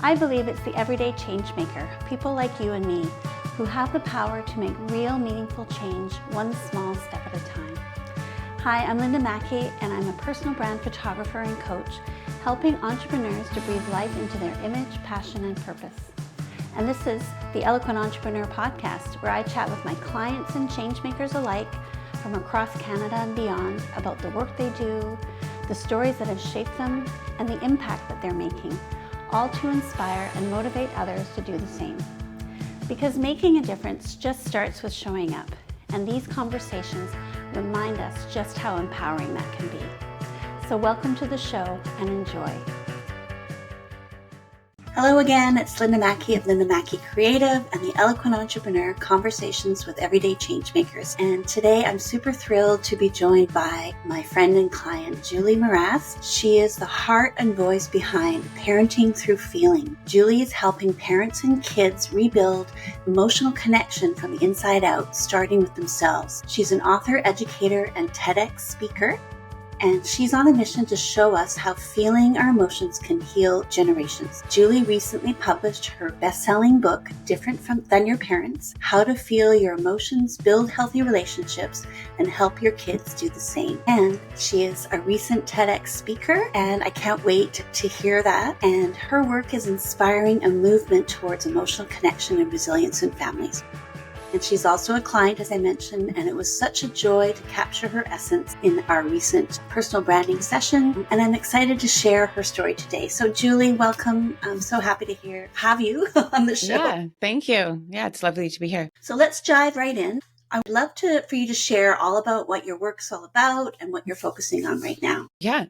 I believe it's the everyday change maker, people like you and me, who have the power to make real meaningful change one small step at a time. Hi, I'm Linda Mackey, and I'm a personal brand photographer and coach, helping entrepreneurs to breathe life into their image, passion, and purpose. And this is the Eloquent Entrepreneur podcast, where I chat with my clients and changemakers alike from across Canada and beyond about the work they do, the stories that have shaped them, and the impact that they're making, all to inspire and motivate others to do the same. Because making a difference just starts with showing up, and these conversations remind us just how empowering that can be. So welcome to the show and enjoy. Hello again, it's Linda Mackey of Linda Mackey Creative and the Eloquent Entrepreneur, Conversations with Everyday Changemakers. And today I'm super thrilled to be joined by my friend and client, Julie Marrast. She is the heart and voice behind Parenting Through Feeling. Julie is helping parents and kids rebuild emotional connection from the inside out, starting with themselves. She's an author, educator, and TEDx speaker. And she's on a mission to show us how feeling our emotions can heal generations. Julie recently published her best-selling book, Different Than Your Parents: How to Feel Your Emotions, Build Healthy Relationships, and Help Your Kids Do the Same. And she is a recent TEDx speaker, and I can't wait to hear that. And her work is inspiring a movement towards emotional connection and resilience in families. And she's also a client, as I mentioned, and it was such a joy to capture her essence in our recent personal branding session. And I'm excited to share her story today. So Julie, welcome. I'm so happy to have you on the show. Yeah, thank you. Yeah, it's lovely to be here. So let's dive right in. I would love for you to share all about what your work's all about and what you're focusing on right now. Yeah,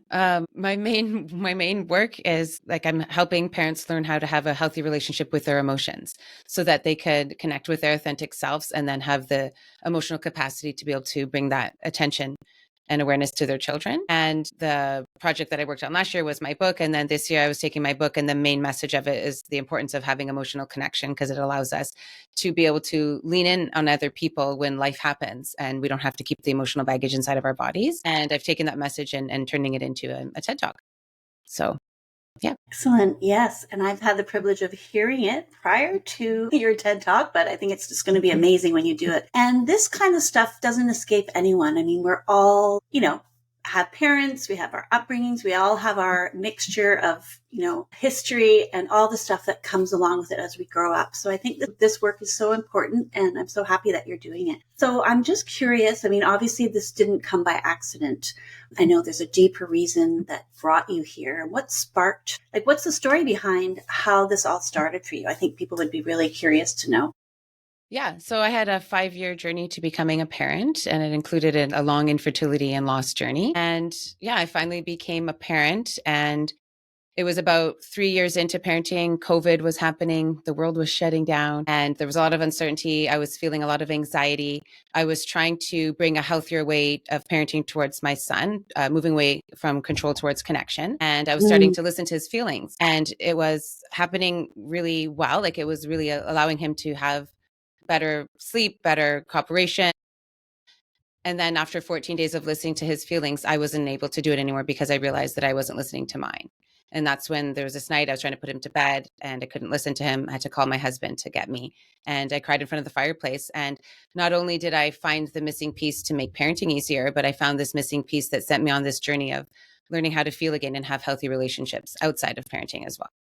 my main work is I'm helping parents learn how to have a healthy relationship with their emotions so that they could connect with their authentic selves and then have the emotional capacity to be able to bring that attention and awareness to their children. And the project that I worked on last year was my book. And then this year I was taking my book, and the main message of it is the importance of having emotional connection, because it allows us to be able to lean in on other people when life happens and we don't have to keep the emotional baggage inside of our bodies. And I've taken that message and turning it into a TED Talk. So yeah. Excellent. Yes. And I've had the privilege of hearing it prior to your TED Talk, but I think it's just going to be amazing when you do it. And this kind of stuff doesn't escape anyone. I mean, we're all, have parents, we have our upbringings, we all have our mixture of, history and all the stuff that comes along with it as we grow up. So I think that this work is so important, and I'm so happy that you're doing it. So I'm just curious. I mean, obviously this didn't come by accident. I know there's a deeper reason that brought you here. What sparked, what's the story behind how this all started for you? I think people would be really curious to know. Yeah. So I had a 5-year journey to becoming a parent, and it included a long infertility and loss journey. And yeah, I finally became a parent, and it was about 3 years into parenting. COVID was happening. The world was shutting down, and there was a lot of uncertainty. I was feeling a lot of anxiety. I was trying to bring a healthier way of parenting towards my son, moving away from control towards connection. And I was starting to listen to his feelings, and it was happening really well. It was really allowing him to have better sleep, better cooperation. And then after 14 days of listening to his feelings, I wasn't able to do it anymore because I realized that I wasn't listening to mine. And that's when there was this night I was trying to put him to bed and I couldn't listen to him. I had to call my husband to get me. And I cried in front of the fireplace. And not only did I find the missing piece to make parenting easier, but I found this missing piece that sent me on this journey of learning how to feel again and have healthy relationships outside of parenting as well.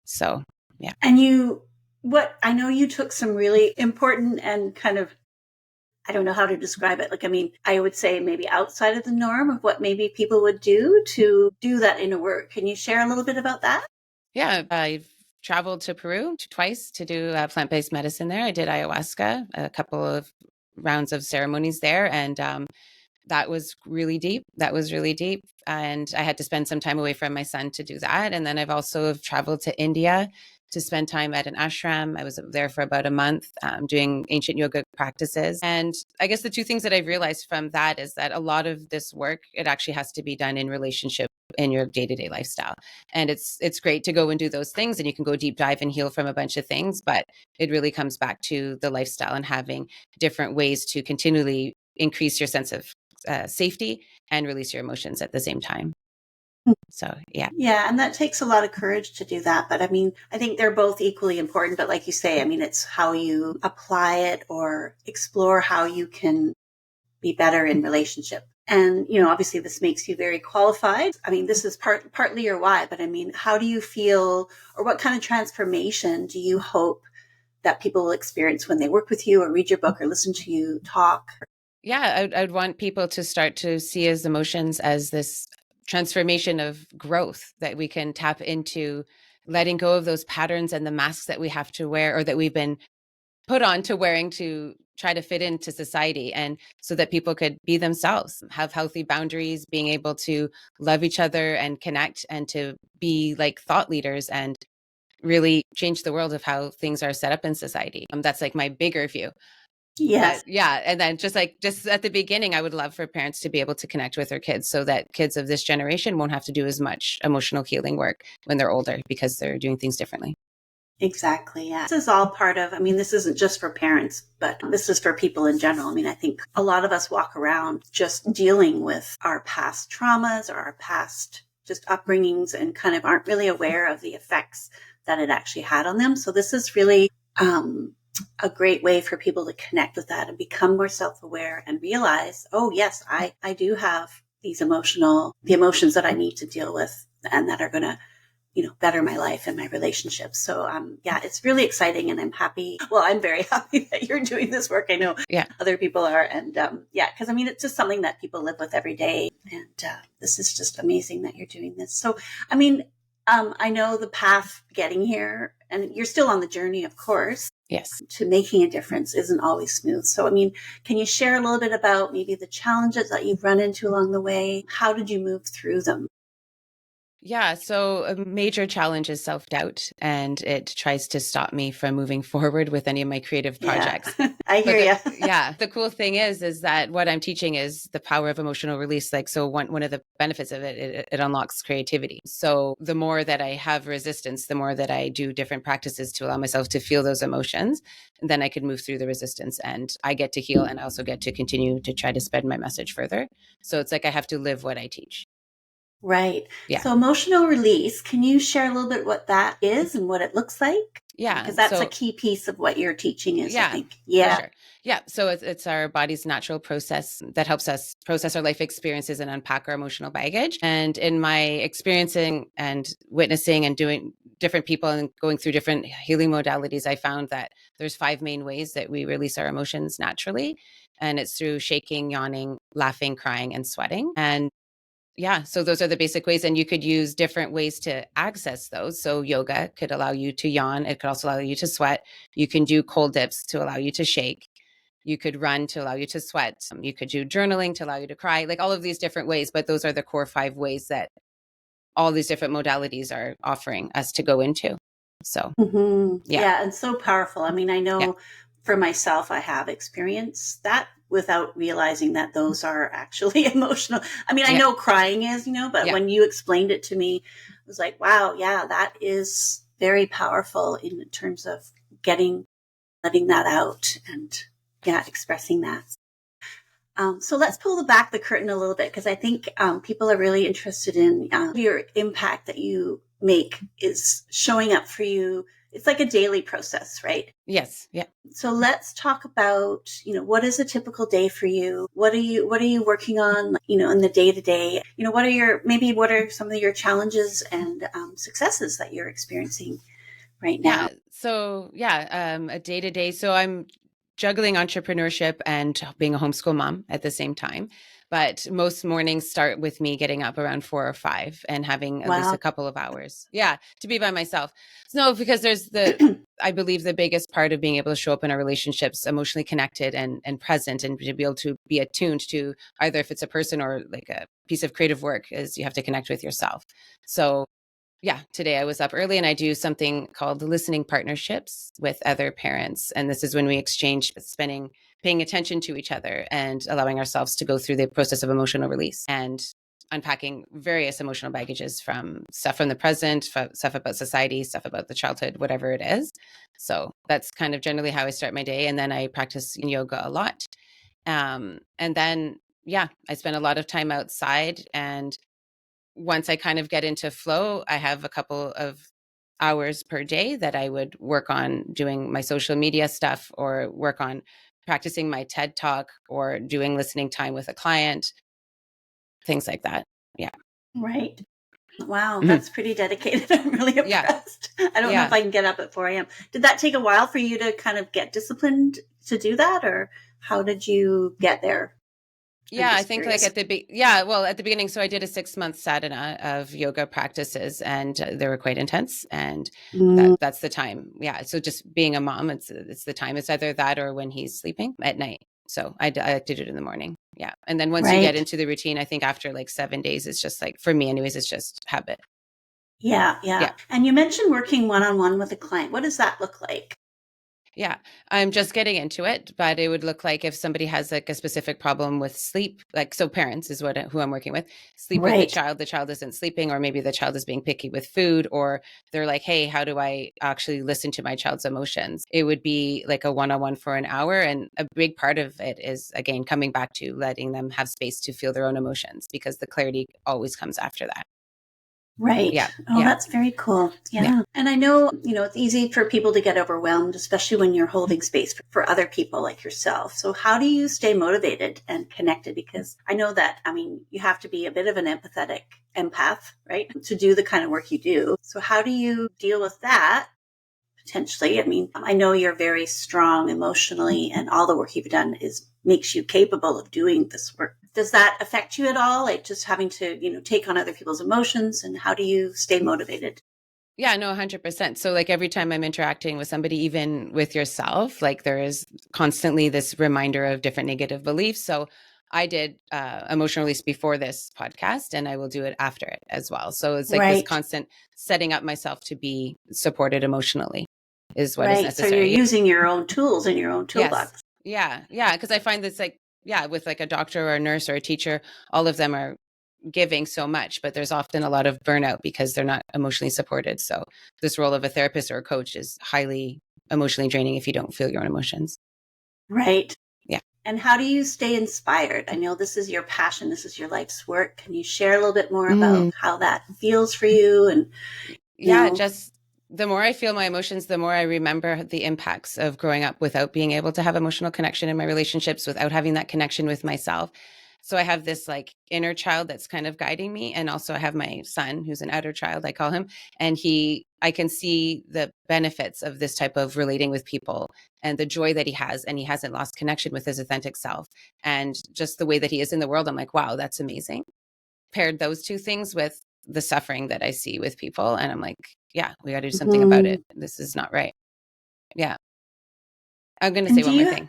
So, yeah. And I know you took some really important and kind of, I don't know how to describe it. I would say maybe outside of the norm of what maybe people would do to do that inner work. Can you share a little bit about that? Yeah, I've traveled to Peru twice to do plant-based medicine there. I did ayahuasca, a couple of rounds of ceremonies there. And that was really deep. And I had to spend some time away from my son to do that. And then I've also traveled to India to spend time at an ashram. I was there for about a month doing ancient yoga practices. And I guess the two things that I've realized from that is that a lot of this work, it actually has to be done in relationship in your day-to-day lifestyle. And it's great to go and do those things, and you can go deep dive and heal from a bunch of things, but it really comes back to the lifestyle and having different ways to continually increase your sense of safety and release your emotions at the same time. So, yeah. Yeah, and that takes a lot of courage to do that. But I mean, I think they're both equally important. But like you say, I mean, it's how you apply it or explore how you can be better in relationship. And, obviously this makes you very qualified. I mean, this is partly your why, but I mean, how do you feel, or what kind of transformation do you hope that people will experience when they work with you or read your book or listen to you talk? Yeah, I'd want people to start to see as emotions as this transformation of growth that we can tap into, letting go of those patterns and the masks that we have to wear or that we've been put on to wearing to try to fit into society, and so that people could be themselves, have healthy boundaries, being able to love each other and connect, and to be like thought leaders and really change the world of how things are set up in society. That's like my bigger view. Yes, But yeah, and then just at the beginning, I would love for parents to be able to connect with their kids so that kids of this generation won't have to do as much emotional healing work when they're older because they're doing things differently. exactly. Yeah. This is all part of, I mean, this isn't just for parents, but this is for people in general. I mean, I think a lot of us walk around just dealing with our past traumas or our past just upbringings and kind of aren't really aware of the effects that it actually had on them. So this is really a great way for people to connect with that and become more self-aware and realize, oh yes, I do have the emotions that I need to deal with and that are going to, better my life and my relationships. So, yeah, it's really exciting and I'm happy. Well, I'm very happy that you're doing this work. I know other people are. And, yeah, cause I mean, it's just something that people live with every day. And, this is just amazing that you're doing this. So, I mean, I know the path getting here and you're still on the journey, of course. Yes. To making a difference isn't always smooth. So, I mean, can you share a little bit about maybe the challenges that you've run into along the way? How did you move through them? Yeah. So a major challenge is self-doubt, and it tries to stop me from moving forward with any of my creative projects. Yeah, I hear you. Yeah, the cool thing is that what I'm teaching is the power of emotional release. Like, so one of the benefits of it unlocks creativity. So the more that I have resistance, the more that I do different practices to allow myself to feel those emotions, and then I could move through the resistance, and I get to heal, and I also get to continue to try to spread my message further. So it's like I have to live what I teach. Right. Yeah. So emotional release, can you share a little bit what that is and what it looks like? Yeah. Because that's a key piece of what you're teaching is, I think. For Yeah. sure. Yeah. So it's our body's natural process that helps us process our life experiences and unpack our emotional baggage. And in my experiencing and witnessing and doing different people and going through different healing modalities, I found that there's 5 main ways that we release our emotions naturally. And it's through shaking, yawning, laughing, crying, and sweating. And yeah, so those are the basic ways, and you could use different ways to access those. So yoga could allow you to yawn. It could also allow you to sweat. You can do cold dips to allow you to shake. You could run to allow you to sweat. You could do journaling to allow you to cry, like all of these different ways. But those are the core 5 ways that all these different modalities are offering us to go into. So, Yeah, and so powerful. I mean, I yeah, know for myself, I have experienced that without realizing that those are actually emotional. I mean, I yeah, know crying is, but yeah. when you explained it to me, I was like, wow, yeah, that is very powerful in terms of letting that out and yeah, expressing that. So let's pull back the curtain a little bit because I think people are really interested in your impact that you make is showing up for you. It's like a daily process, right? Yes, yeah. So let's talk about, what is a typical day for you? What are you working on, in the day to day? What are some of your challenges and successes that you're experiencing right now? Yeah. So a day to day. So I'm juggling entrepreneurship and being a homeschool mom at the same time. But most mornings start with me getting up around 4 or 5 and having at least Wow. a couple of hours. Yeah, to be by myself. No, because I believe the biggest part of being able to show up in our relationships emotionally connected and present and to be able to be attuned to either if it's a person or like a piece of creative work is you have to connect with yourself. So yeah, today I was up early and I do something called listening partnerships with other parents. And this is when we exchange paying attention to each other and allowing ourselves to go through the process of emotional release and unpacking various emotional baggages from stuff from the present, stuff about society, stuff about the childhood, whatever it is. So that's kind of generally how I start my day. And then I practice yoga a lot. And then, yeah, I spend a lot of time outside and once I kind of get into flow, I have a couple of hours per day that I would work on doing my social media stuff or work on practicing my TED talk or doing listening time with a client, things like that. Yeah. Right. Wow, Mhm. that's pretty dedicated. I'm really Yeah. impressed. I don't know if Yeah. I can get up at 4 a.m. Did that take a while for you to kind of get disciplined to do that, or how did you get there? I'm Yeah, I just think like curious. at the beginning, so I did a 6-month sadhana of yoga practices, and they were quite intense, and Mm, that's the time. Yeah, so just being a mom, it's the time. It's either that or when he's sleeping at night. So I did it in the morning. Yeah, and then once you get right. into the routine, I think after like 7 days, it's just like, for me, anyways, it's just habit. Yeah, Yeah. yeah. And you mentioned working one-on-one with a client. What does that look like? Yeah, I'm just getting into it, but it would look like if somebody has like a specific problem with sleep, like, so parents is who I'm working with, sleep with Right, the child isn't sleeping, or maybe the child is being picky with food, or they're like, hey, how do I actually listen to my child's emotions? It would be like a one-on-one for an hour. And a big part of it is, again, coming back to letting them have space to feel their own emotions, because the clarity always comes after that. Yeah. right. Oh, Yeah. that's very cool. Yeah. Yeah. And I know, it's easy for people to get overwhelmed, especially when you're holding space for other people like yourself. So how do you stay motivated and connected? Because I know that, you have to be a bit of an empathetic empath, right? To do the kind of work you do. So how do you deal with that? Potentially. I know you're very strong emotionally, and all the work you've done makes you capable of doing this work. Does that affect you at all? Like just having to, take on other people's emotions, and how do you stay motivated? Yeah, no, 100%. So like every time I'm interacting with somebody, even with yourself, like there is constantly this reminder of different negative beliefs. So I did emotional release before this podcast, and I will do it after it as well. So it's like this Right. constant setting up myself to be supported emotionally is what is Right. So you're necessary. using your own tools in your own Yes. toolbox. Yeah. Yeah. Because I find this like, yeah, with like a doctor or a nurse or a teacher, all of them are giving so much, but there's often a lot of burnout because they're not emotionally supported. So this role of a therapist or a coach is highly emotionally draining if you don't feel your own emotions. Right. Yeah. And how do you stay inspired? I know this is your passion. This is your life's work. Can you share a little bit more about Mm. how that feels for you? And, you Yeah, know, just the more I feel my emotions, the more I remember the impacts of growing up without being able to have emotional connection in my relationships, without having that connection with myself. So I have this like inner child that's kind of guiding me. And also I have my son who's an outer child, I call him. And I can see the benefits of this type of relating with people and the joy that he has. And he hasn't lost connection with his authentic self. And just the way that he is in the world, I'm like, wow, that's amazing. Paired those two things with the suffering that I see with people. And I'm like, yeah, we got to do something about mhm. it. This is not right. Yeah. I'm going to And say do one more you? thing.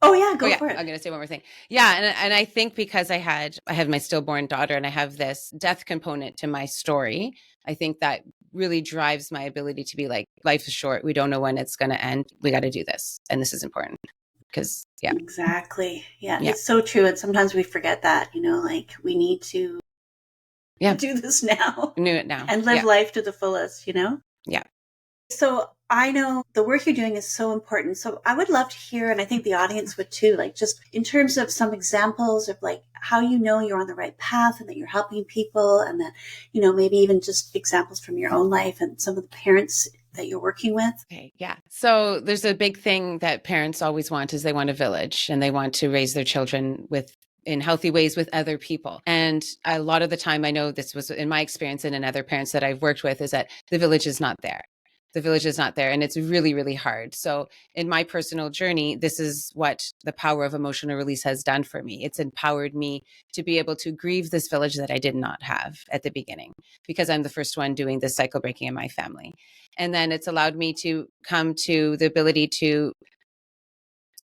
Oh yeah, Oh go yeah, for it. I'm going to say one more thing. Yeah, and I think because I have my stillborn daughter and I have this death component to my story, I think that really drives my ability to be like, life is short. We don't know when it's going to end. We got to do this, and this is important because yeah, Exactly. Yeah, yeah, it's so true. And sometimes we forget that, like we need to yeah. do this now I knew it now. and live Yeah, life to the fullest. yeah. So I know the work you're doing is so important. So I would love to hear, and I think the audience would too, like just in terms of some examples of like how you know you're on the right path and that you're helping people, and that, maybe even just examples from your own life and some of the parents that you're working with. Okay, yeah. So there's a big thing that parents always want is they want a village and they want to raise their children in healthy ways with other people. And a lot of the time, I know this was in my experience and in other parents that I've worked with, is that the village is not there. The village is not there. And it's really, really hard. So in my personal journey, this is what the power of emotional release has done for me. It's empowered me to be able to grieve this village that I did not have at the beginning, because I'm the first one doing this cycle breaking in my family. And then it's allowed me to come to the ability to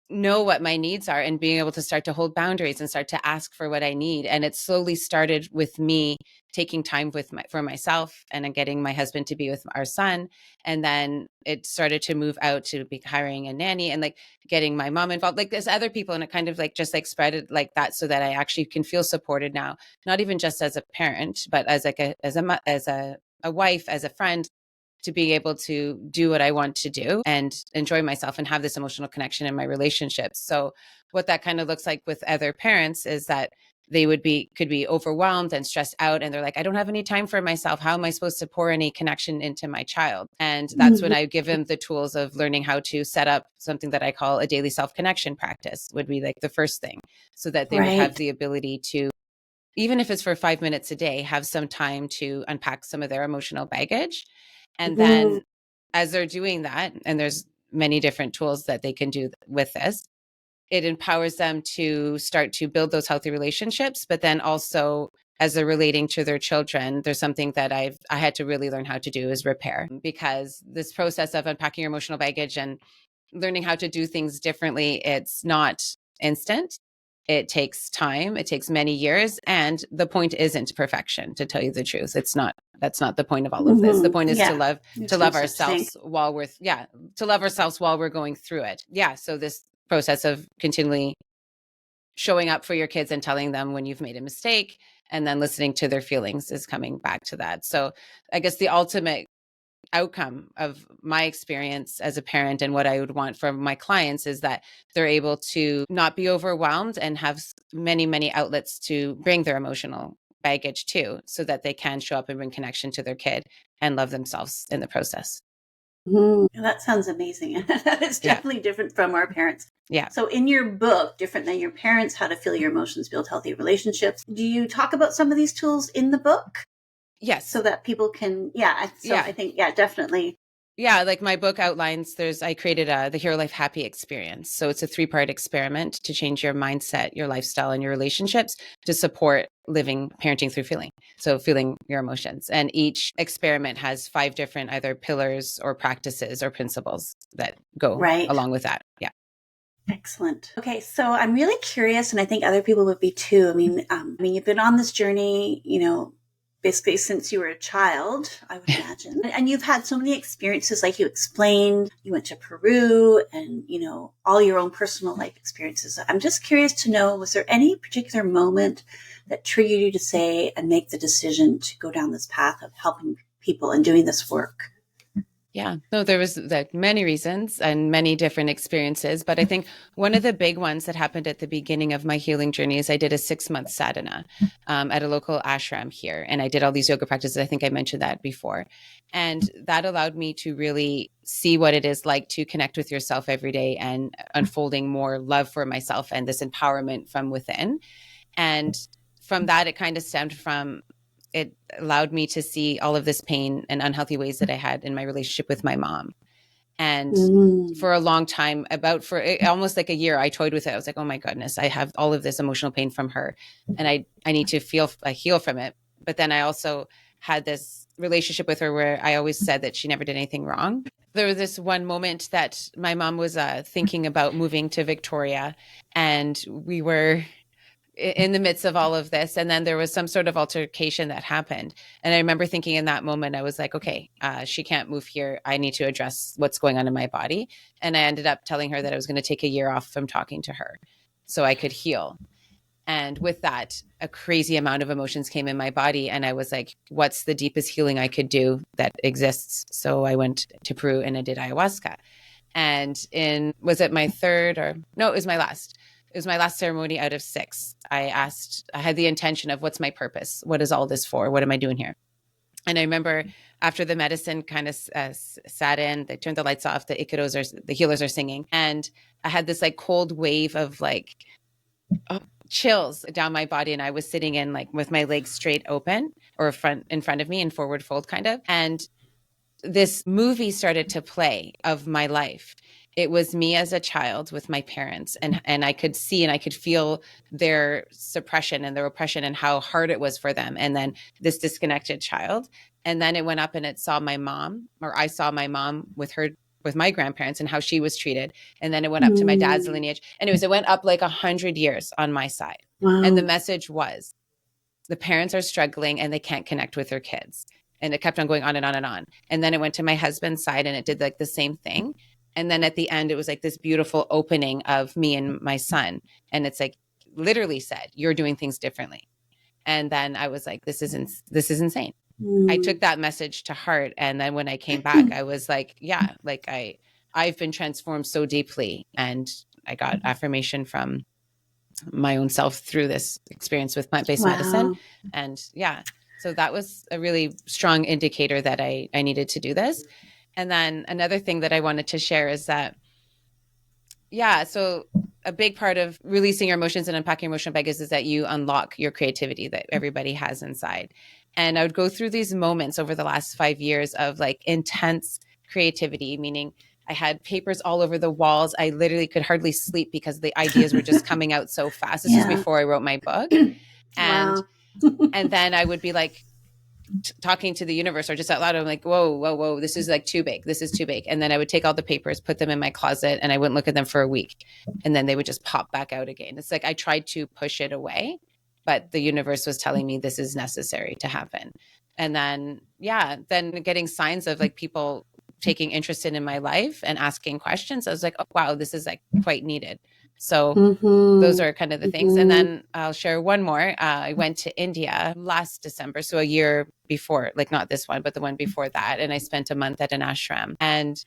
know what my needs are and being able to start to hold boundaries and start to ask for what I need. And it slowly started with me taking time for myself and then getting my husband to be with our son. And then it started to move out to be hiring a nanny and like getting my mom involved. Like there's other people, and it kind of like just like spread it like that, so that I actually can feel supported now, not even just as a parent, but as like a wife, as a friend, to be able to do what I want to do and enjoy myself and have this emotional connection in my relationships. So what that kind of looks like with other parents is that they could be overwhelmed and stressed out. And they're like, I don't have any time for myself. How am I supposed to pour any connection into my child? And that's when I give them the tools of learning how to set up something that I call a daily self-connection practice, would be like the first thing, so that they would have the ability to, even if it's for 5 minutes a day, have some time to unpack some of their emotional baggage. And then as they're doing that, and there's many different tools that they can do with this, it empowers them to start to build those healthy relationships. But then also, as they're relating to their children, there's something that I had to really learn how to do, is repair, because this process of unpacking your emotional baggage and learning how to do things differently, it's not instant. It takes time. It takes many years. And the point isn't perfection, to tell you the truth. That's not the point of all of this. The point is to love ourselves while we're going through it. Yeah. So this process of continually showing up for your kids and telling them when you've made a mistake, and then listening to their feelings, is coming back to that. So I guess the ultimate outcome of my experience as a parent, and what I would want from my clients, is that they're able to not be overwhelmed and have many, many outlets to bring their emotional baggage to, so that they can show up and bring connection to their kid and love themselves in the process. That sounds amazing. It's definitely different from our parents. Yeah. So in your book, Different Than Your Parents, How to Feel Your Emotions, Build Healthy Relationships, do you talk about some of these tools in the book? Yes. So that people can, I think, definitely. Yeah, like my book outlines, I created the Hero Life Happy Experience. So it's a 3-part experiment to change your mindset, your lifestyle, and your relationships to support parenting through feeling. So feeling your emotions. And each experiment has 5 different either pillars or practices or principles that go along with that. Yeah. Excellent. Okay, so I'm really curious, and I think other people would be too. I mean, you've been on this journey, basically since you were a child, I would imagine. And you've had so many experiences, like you explained. You went to Peru and, all your own personal life experiences. I'm just curious to know, was there any particular moment that triggered you to say and make the decision to go down this path of helping people and doing this work? Yeah, no, there was many reasons and many different experiences. But I think one of the big ones that happened at the beginning of my healing journey is I did a 6-month sadhana at a local ashram here. And I did all these yoga practices. I think I mentioned that before. And that allowed me to really see what it is like to connect with yourself every day, and unfolding more love for myself and this empowerment from within. And from that, it kind of stemmed from, it allowed me to see all of this pain and unhealthy ways that I had in my relationship with my mom. And for a long time, for almost like a year, I toyed with it. I was like, oh my goodness, I have all of this emotional pain from her, and I need to heal from it. But then I also had this relationship with her where I always said that she never did anything wrong. There was this one moment that my mom was thinking about moving to Victoria, and we were in the midst of all of this. And then there was some sort of altercation that happened. And I remember thinking in that moment, I was like, okay, she can't move here. I need to address what's going on in my body. And I ended up telling her that I was going to take a year off from talking to her so I could heal. And with that, a crazy amount of emotions came in my body. And I was like, what's the deepest healing I could do that exists? So I went to Peru and I did ayahuasca. And was it my third it was my last. It was my last ceremony out of 6. I had the intention of, what's my purpose? What is all this for? What am I doing here? And I remember after the medicine kind of sat in, they turned the lights off, the healers are singing. And I had this like cold wave of chills down my body. And I was sitting in with my legs straight open, or in front of me in forward fold kind of. And this movie started to play of my life. It was me as a child with my parents, and I could see and I could feel their suppression and their oppression and how hard it was for them. And then this disconnected child. And then it went up and I saw my mom with my grandparents and how she was treated. And then it went up to my dad's lineage. Anyways, it went up like 100 years on my side. Wow. And the message was, the parents are struggling and they can't connect with their kids. And it kept on going on and on and on. And then it went to my husband's side and it did like the same thing. And then at the end, it was like this beautiful opening of me and my son. And it's like literally said, you're doing things differently. And then I was like, this is insane. I took that message to heart. And then when I came back, I was like, yeah, like I've been transformed so deeply. And I got affirmation from my own self through this experience with plant-based medicine. And so that was a really strong indicator that I needed to do this. And then another thing that I wanted to share is that, so a big part of releasing your emotions and unpacking your emotional baggage is that you unlock your creativity that everybody has inside. And I would go through these moments over the last 5 years of like intense creativity, meaning I had papers all over the walls. I literally could hardly sleep because the ideas were just coming out so fast. This was before I wrote my book. And and then I would be like talking to the universe or just out loud. I'm like, whoa, this is like too big. This is too big. And then I would take all the papers, put them in my closet, and I wouldn't look at them for a week. And then they would just pop back out again. It's like I tried to push it away, but the universe was telling me this is necessary to happen. And then, then getting signs of like people taking interest in my life and asking questions. I was like, oh, wow, this is like quite needed. So those are kind of the things. And then I'll share one more. I went to India last December. So a year before, like not this one, but the one before that. And I spent a month at an ashram. And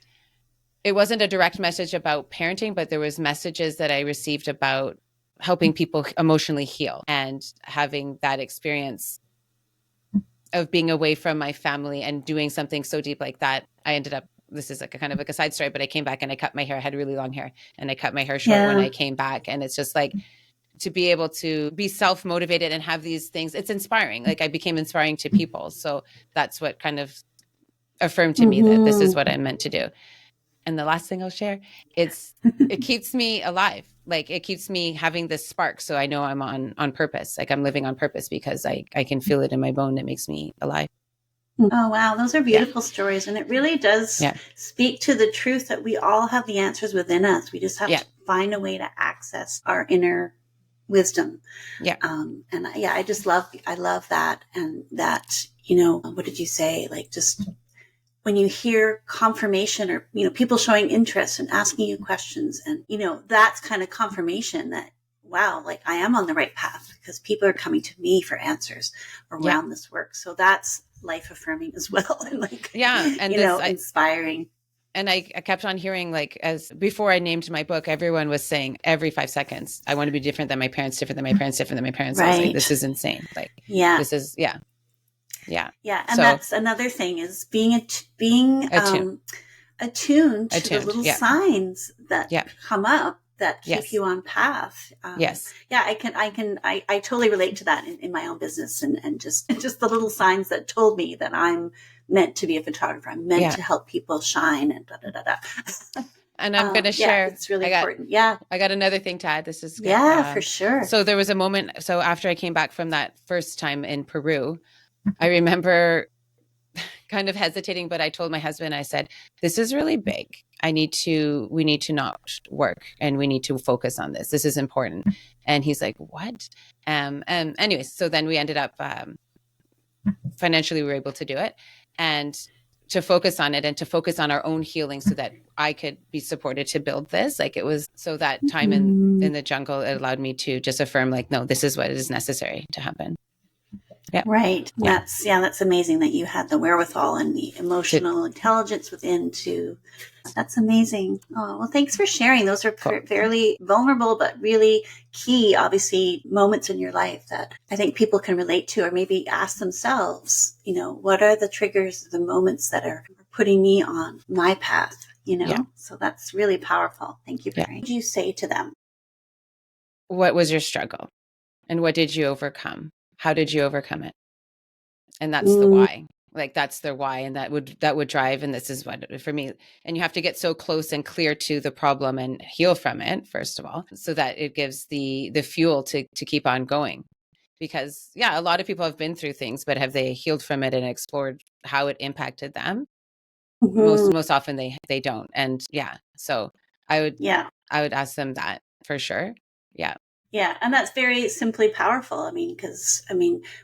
it wasn't a direct message about parenting, but there was messages that I received about helping people emotionally heal and having that experience of being away from my family and doing something so deep like that. I ended up, this is like a kind of like a side story, but I came back and I cut my hair. I had really long hair and I cut my hair short when I came back. And it's just like to be able to be self-motivated and have these things, it's inspiring. Like I became inspiring to people. So that's what kind of affirmed to me that this is what I'm meant to do. And the last thing I'll share, it keeps me alive. Like it keeps me having this spark. So I know I'm on purpose. Like I'm living on purpose because I can feel it in my bone. It makes me alive. Oh, wow. Those are beautiful stories. And it really does speak to the truth that we all have the answers within us. We just have to find a way to access our inner wisdom. And I just love that. And that, what did you say? Like just when you hear confirmation or, people showing interest and asking you questions and, that's kind of confirmation that, wow, like I am on the right path because people are coming to me for answers around this work. So that's life affirming as well. And like, and inspiring. And I kept on hearing, like, as before I named my book, everyone was saying every 5 seconds, I want to be different than my parents, different than my parents, different than my parents. Right. I was like, this is insane. Like, this is, Yeah. And that's another thing is being attuned to the little signs that come up that keep you on path. I totally relate to that in my own business and just the little signs that told me that I'm meant to be a photographer. I'm meant to help people shine and da, da, da, da. And I'm going to share. It's really important. I got another thing to add. This is good. For sure. So there was a moment. So after I came back from that first time in Peru, I remember kind of hesitating, but I told my husband, I said, this is really big. we need to not work and we need to focus on this. This is important. And he's like, what? And anyways, so then we ended up, financially we were able to do it and to focus on it and to focus on our own healing so that I could be supported to build this. Like it was, so that time in the jungle, it allowed me to just affirm like, no, this is what is necessary to happen. Yeah. Right. Yeah. That's amazing that you had the wherewithal and the emotional intelligence within to, that's amazing. Oh, well, thanks for sharing. Those are fairly vulnerable, but really key, obviously, moments in your life that I think people can relate to or maybe ask themselves, what are the triggers, the moments that are putting me on my path, So that's really powerful. Thank you. What did you say to them? What was your struggle? And what did you overcome? How did you overcome it? And that's the why. Like that's their why. And that would drive. And this is what for me, and you have to get so close and clear to the problem and heal from it, first of all, so that it gives the fuel to keep on going. Because a lot of people have been through things, but have they healed from it and explored how it impacted them? Most often they don't. And so I would ask them that for sure. Yeah. And that's very simply powerful. Because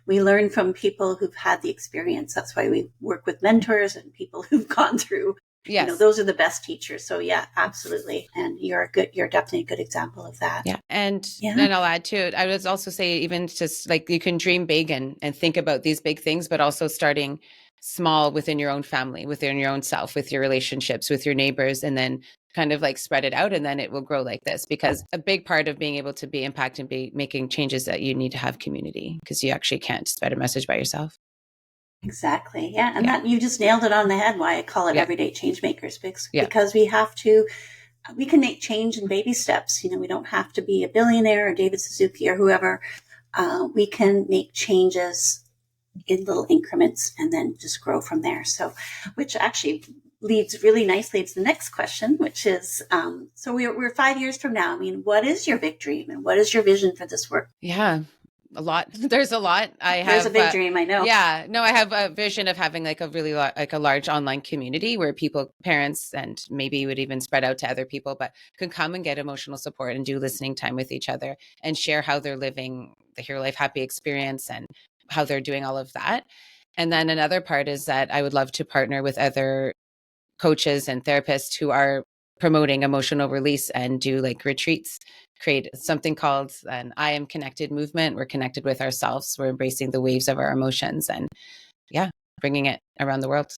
we learn from people who've had the experience. That's why we work with mentors and people who've gone through, those are the best teachers. So absolutely. And you're definitely a good example of that. Yeah. And I'll add to it. I would also say even just like you can dream big and think about these big things, but also starting small within your own family, within your own self, with your relationships, with your neighbors, and then kind of like spread it out, and then it will grow like this. Because a big part of being able to be impact and be making changes, that you need to have community, because you actually can't spread a message by yourself. Exactly. Yeah. And that you just nailed it on the head, why I call it everyday change makers, because we can make change in baby steps. We don't have to be a billionaire or David Suzuki or whoever. We can make changes in little increments and then just grow from there. So, which actually leads really nicely to the next question, which is, so we're 5 years from now. I mean, what is your big dream and what is your vision for this work? Yeah. A lot. There's a lot. There's a big dream, I know. Yeah. No, I have a vision of having like a really like a large online community where people, parents, and maybe would even spread out to other people, but can come and get emotional support and do listening time with each other and share how they're living the Hero Life Happy experience and how they're doing all of that. And then another part is that I would love to partner with other coaches and therapists who are promoting emotional release and do like retreats, create something called an I Am Connected movement. We're connected with ourselves. We're embracing the waves of our emotions and bringing it around the world.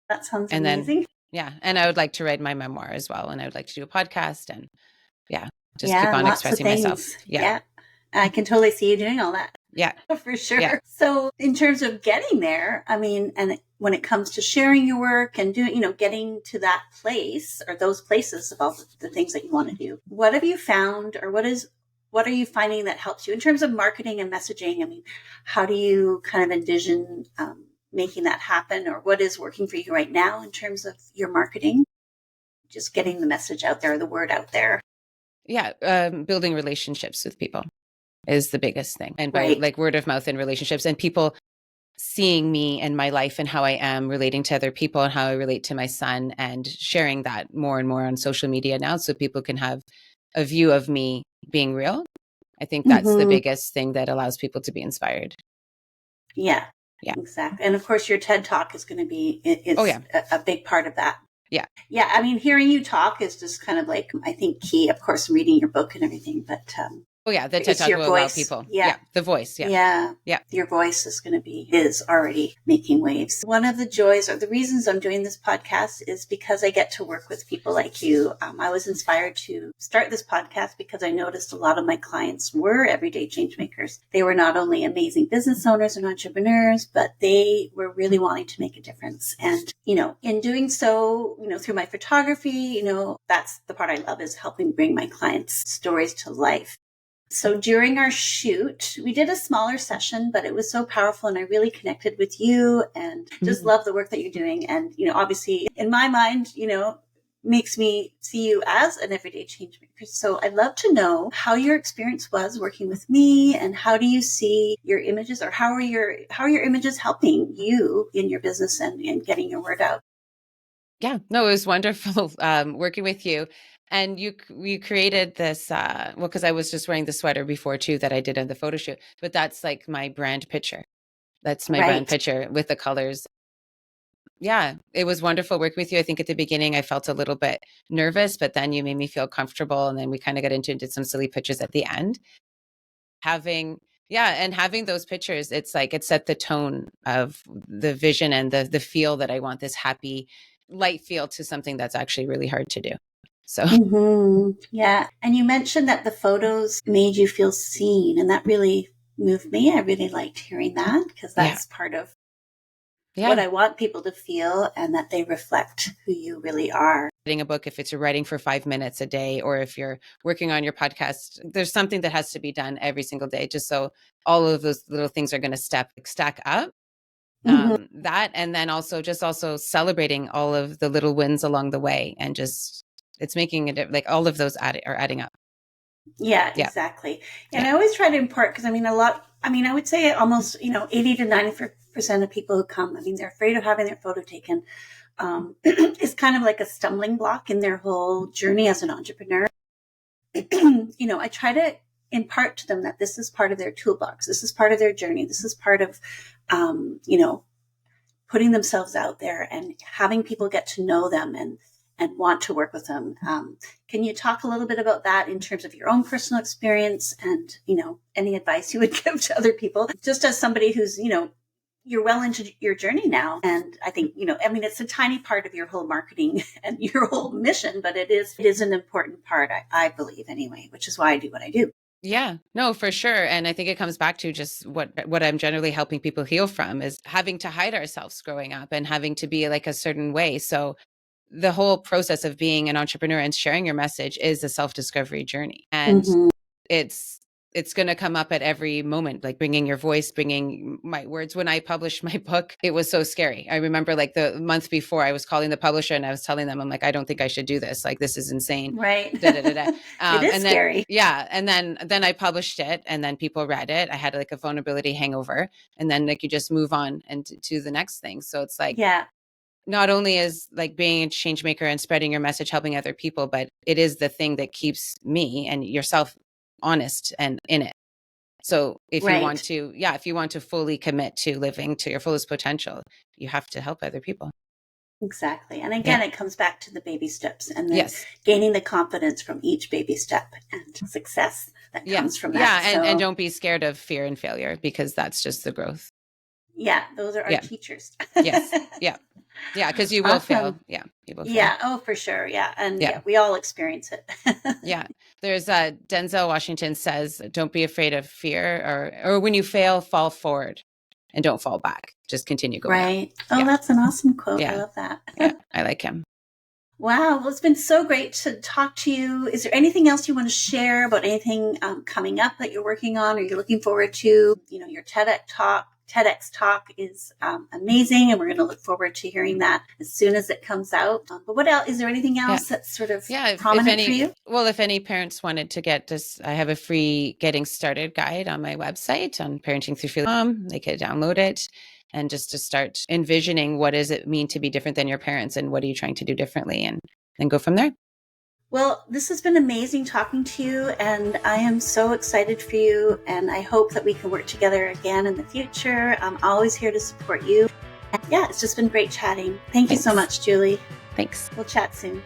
That sounds amazing. And I would like to write my memoir as well. And I would like to do a podcast and just keep on expressing myself. Yeah. I can totally see you doing all that. Yeah. For sure. Yeah. So in terms of getting there, I mean, and when it comes to sharing your work and doing, getting to that place or those places of all the things that you want to do, what have you found, or what are you finding that helps you in terms of marketing and messaging? I mean, how do you kind of envision making that happen, or what is working for you right now in terms of your marketing? Just getting the message out there, the word out there. Yeah. Building relationships with people is the biggest thing. And by like word of mouth and relationships and people seeing me and my life and how I am relating to other people and how I relate to my son, and sharing that more and more on social media now, so people can have a view of me being real. I think that's the biggest thing that allows people to be inspired. Yeah, exactly. And of course your TED Talk is going to be, a big part of that. Yeah. Yeah. I mean, hearing you talk is just kind of like, I think key, of course, reading your book and everything, but, the TED Talk will allow people. Yeah. The voice. Yeah. Your voice is already making waves. One of the joys or the reasons I'm doing this podcast is because I get to work with people like you. I was inspired to start this podcast because I noticed a lot of my clients were everyday change makers. They were not only amazing business owners and entrepreneurs, but they were really wanting to make a difference. And, in doing so, through my photography, that's the part I love, is helping bring my clients' stories to life. So during our shoot, we did a smaller session, but it was so powerful and I really connected with you and just love the work that you're doing. And, obviously in my mind, makes me see you as an everyday change maker. So I'd love to know how your experience was working with me, and how do you see your images, or how are your images helping you in your business and getting your word out? Yeah, no, it was wonderful working with you. And you created this, because I was just wearing the sweater before too that I did in the photo shoot, but that's like my brand picture. That's my brand picture with the colors. Yeah, it was wonderful working with you. I think at the beginning I felt a little bit nervous, but then you made me feel comfortable. And then we kind of got into and did some silly pictures at the end. Having those pictures, it's like it set the tone of the vision and the feel that I want, this happy, light feel to something that's actually really hard to do. So yeah. And you mentioned that the photos made you feel seen, and that really moved me. I really liked hearing that, because that's part of what I want people to feel, and that they reflect who you really are. Writing a book, if it's writing for 5 minutes a day, or if you're working on your podcast, there's something that has to be done every single day, just so all of those little things are going to stack up. That, and then also celebrating all of the little wins along the way, and just it's making it like all of those are adding up. Yeah, exactly. And I always try to impart, because I would say almost 80 to 90% of people who come, they're afraid of having their photo taken. It's kind of like a stumbling block in their whole journey as an entrepreneur. I try to impart to them that this is part of their toolbox. This is part of their journey. This is part of, putting themselves out there and having people get to know them and want to work with them. Can you talk a little bit about that in terms of your own personal experience and, any advice you would give to other people, just as somebody who's, you're well into your journey now. And I think, I mean, it's a tiny part of your whole marketing and your whole mission, but it is an important part, I believe anyway, which is why I do what I do. Yeah, no, for sure. And I think it comes back to just what I'm generally helping people heal from is having to hide ourselves growing up and having to be like a certain way. So the whole process of being an entrepreneur and sharing your message is a self-discovery journey. And it's going to come up at every moment, like bringing your voice, bringing my words. When I published my book, it was so scary. I remember like the month before I was calling the publisher and I was telling them, I'm like, I don't think I should do this. Like, this is insane. Right. Da, da, da, da. It is and then, scary. Yeah. And then I published it and then people read it. I had like a vulnerability hangover and then like you just move on and to the next thing. So it's like, not only is like being a change maker and spreading your message, helping other people, but it is the thing that keeps me and yourself honest and in it. So if you want to fully commit to living to your fullest potential, you have to help other people. Exactly. And again, it comes back to the baby steps and then gaining the confidence from each baby step and success that comes from that. Yeah. And don't be scared of fear and failure because that's just the growth. Yeah. Those are our teachers. Yes. Yeah. Yeah. Because you will fail. Yeah. You will fail. Yeah. Oh, for sure. Yeah. And we all experience it. Yeah. There's Denzel Washington says, don't be afraid of fear or when you fail, fall forward and don't fall back. Just continue going. Right. Oh, that's an awesome quote. I love that. Yeah. I like him. Wow. Well, it's been so great to talk to you. Is there anything else you want to share about anything coming up that you're working on or you're looking forward to? Your TEDx talk is amazing, and we're going to look forward to hearing that as soon as it comes out. But what else? Is there anything else that's sort of prominent for you? Well, if any parents wanted to get this, I have a free getting started guide on my website on parentingthroughfeeling.com. They could download it and just to start envisioning what does it mean to be different than your parents and what are you trying to do differently and then go from there. Well, this has been amazing talking to you, and I am so excited for you, and I hope that we can work together again in the future. I'm always here to support you. And it's just been great chatting. Thanks. You so much, Julie. Thanks. We'll chat soon.